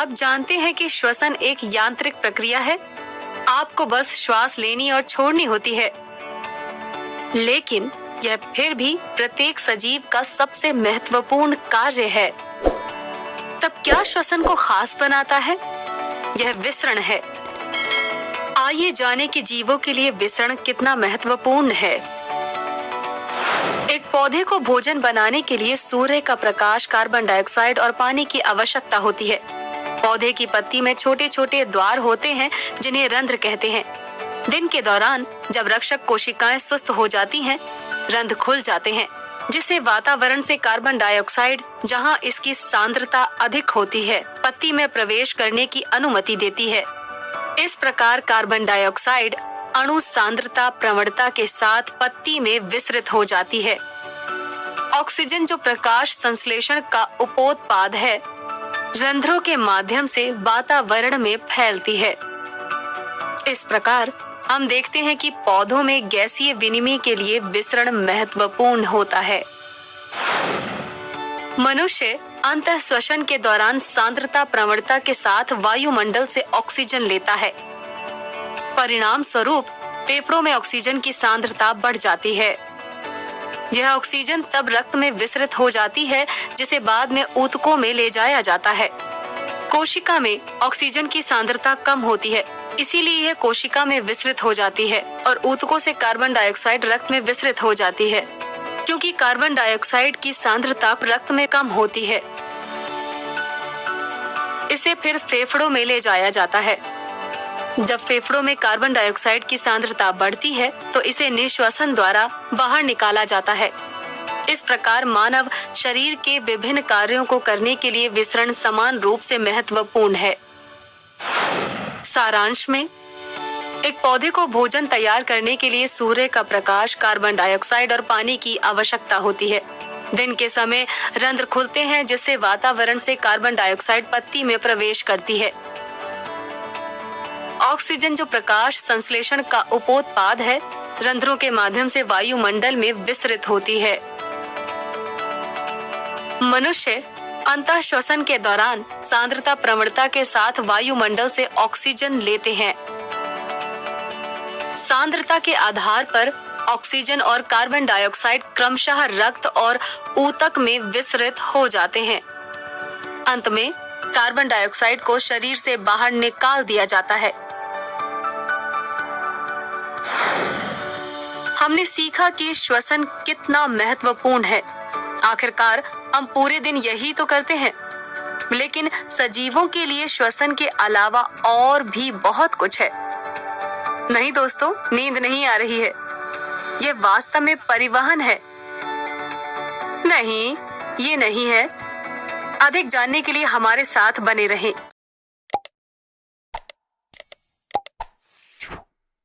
आप जानते हैं कि श्वसन एक यांत्रिक प्रक्रिया है। आपको बस श्वास लेनी और छोड़नी होती है, लेकिन यह फिर भी प्रत्येक सजीव का सबसे महत्वपूर्ण कार्य है। तब क्या श्वसन को खास बनाता है? यह विसरण है। आइए जानें कि जीवों के लिए विसरण कितना महत्वपूर्ण है। एक पौधे को भोजन बनाने के लिए सूर्य का प्रकाश, कार्बन डाइऑक्साइड और पानी की आवश्यकता होती है। पौधे की पत्ती में छोटे छोटे द्वार होते हैं जिन्हें रंध्र कहते हैं। दिन के दौरान जब रक्षक कोशिकाएं सुस्त हो जाती हैं, रंध्र खुल जाते हैं, जिससे वातावरण से कार्बन डाइऑक्साइड, जहां इसकी सांद्रता अधिक होती है, पत्ती में प्रवेश करने की अनुमति देती है। इस प्रकार कार्बन डाइऑक्साइड अणु सांद्रता प्रवणता के साथ पत्ती में विसरित हो जाती है। ऑक्सीजन, जो प्रकाश संश्लेषण का उपोत्पाद है, रंध्रों के माध्यम से वातावरण में फैलती है। इस प्रकार हम देखते हैं कि पौधों में गैसीय विनिमय के लिए विसरण महत्वपूर्ण होता है। मनुष्य अंतः श्वसन के दौरान सांद्रता प्रवणता के साथ वायुमंडल से ऑक्सीजन लेता है। परिणाम स्वरूप फेफड़ों में ऑक्सीजन की सांद्रता बढ़ जाती है। यह ऑक्सीजन तब रक्त में विसरित हो जाती है, जिसे बाद में ऊतकों में ले जाया जाता है। कोशिका में ऑक्सीजन की सांद्रता कम होती है, इसीलिए यह कोशिका में विसरित हो जाती है और ऊतकों से कार्बन डाइऑक्साइड रक्त में विसरित हो जाती है, क्योंकि कार्बन डाइऑक्साइड की सांद्रता रक्त में कम होती है। इसे फिर फेफड़ों में ले जाया जाता है। जब फेफड़ों में कार्बन डाइऑक्साइड की सांद्रता बढ़ती है तो इसे निश्वसन द्वारा बाहर निकाला जाता है। इस प्रकार मानव शरीर के विभिन्न कार्यों को करने के लिए विसरण समान रूप से महत्वपूर्ण है। सारांश में, एक पौधे को भोजन तैयार करने के लिए सूर्य का प्रकाश, कार्बन डाइऑक्साइड और पानी की आवश्यकता होती है। दिन के समय रंध्र खुलते हैं, जिससे वातावरण से कार्बन डाइऑक्साइड पत्ती में प्रवेश करती है। ऑक्सीजन, जो प्रकाश संश्लेषण का उपोत्पाद है, रंध्रों के माध्यम से वायुमंडल में विसरित होती है। मनुष्य अंतः श्वसन के दौरान सांद्रता प्रवणता के साथ वायुमंडल से ऑक्सीजन लेते हैं। सांद्रता के आधार पर ऑक्सीजन और कार्बन डाइऑक्साइड क्रमशः रक्त और ऊतक में विसरित हो जाते हैं। अंत में कार्बन डाइऑक्साइड को शरीर से बाहर निकाल दिया जाता है। हमने सीखा कि श्वसन कितना महत्वपूर्ण है। आखिरकार हम पूरे दिन यही तो करते हैं, लेकिन सजीवों के लिए श्वसन के अलावा और भी बहुत कुछ है। नहीं दोस्तों, नींद नहीं आ रही है। यह वास्तव में परिवहन है। नहीं, ये नहीं है। अधिक जानने के लिए हमारे साथ बने रहें।